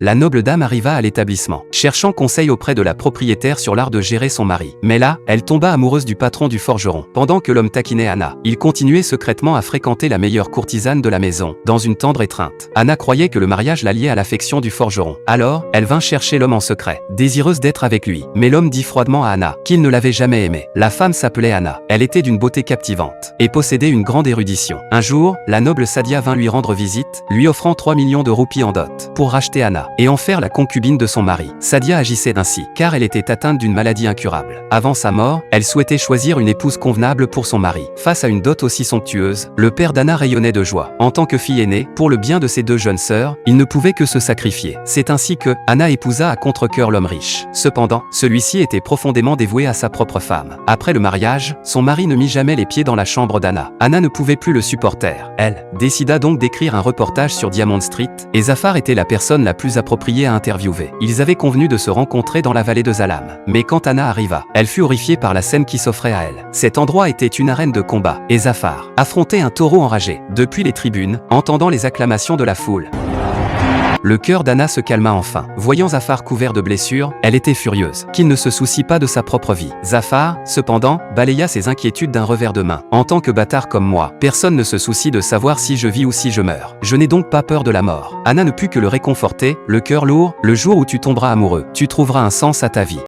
la noble dame arriva à l'établissement, cherchant conseil auprès de la propriétaire sur l'art de gérer son mari. Mais là, elle tomba amoureuse du patron du forgeron. Pendant que l'homme taquinait Anna, il continuait secrètement à fréquenter la meilleure courtisane de la maison, dans une tendre étreinte. Anna croyait que le mariage la liait à l'affection du forgeron. Alors, elle vint chercher l'homme en secret, désireuse d'être avec lui. Mais l'homme dit froidement à Anna qu'il ne l'avait jamais aimée. La femme s'appelait Anna. Elle était d'une beauté captivante et possédait une grande érudition. Un jour, la noble Sadia vint lui rendre visite, lui offrant 3 millions de roupies en dot pour racheter Anna et en faire la concubine de son mari. Sadia agissait ainsi car elle était atteinte d'une maladie incurable. Avant sa mort, elle souhaitait choisir une épouse convenable pour son mari. Face à une dot aussi somptueuse, le père d'Anna rayonnait de joie. En tant que fille aînée, pour le bien de ses 2 jeunes sœurs, il ne pouvait que se sacrifier. C'est ainsi que Anna épousa à contre-cœur l'homme riche. Cependant, celui-ci était profondément dévoué à sa propre femme. Après le mariage, son mari ne mit jamais les pieds dans la chambre d'Anna. Anna ne pouvait plus le supporter. Elle décida donc d'écrire un reportage sur Diamond Street, et Zafar était la personne la plus appropriée à interviewer. Ils avaient convenu de se rencontrer dans la vallée de Zalam. Mais quand Anna arriva, elle fut horrifiée par la scène qui s'offrait à elle. Cet endroit était une arène de combat, et Zafar affrontait un taureau enragé. Depuis les tribunes, entendant les acclamations de la foule, le cœur d'Anna se calma enfin. Voyant Zafar couvert de blessures, elle était furieuse qu'il ne se soucie pas de sa propre vie. Zafar, cependant, balaya ses inquiétudes d'un revers de main. En tant que bâtard comme moi, personne ne se soucie de savoir si je vis ou si je meurs. Je n'ai donc pas peur de la mort. Anna ne put que le réconforter, le cœur lourd. Le jour où tu tomberas amoureux, tu trouveras un sens à ta vie.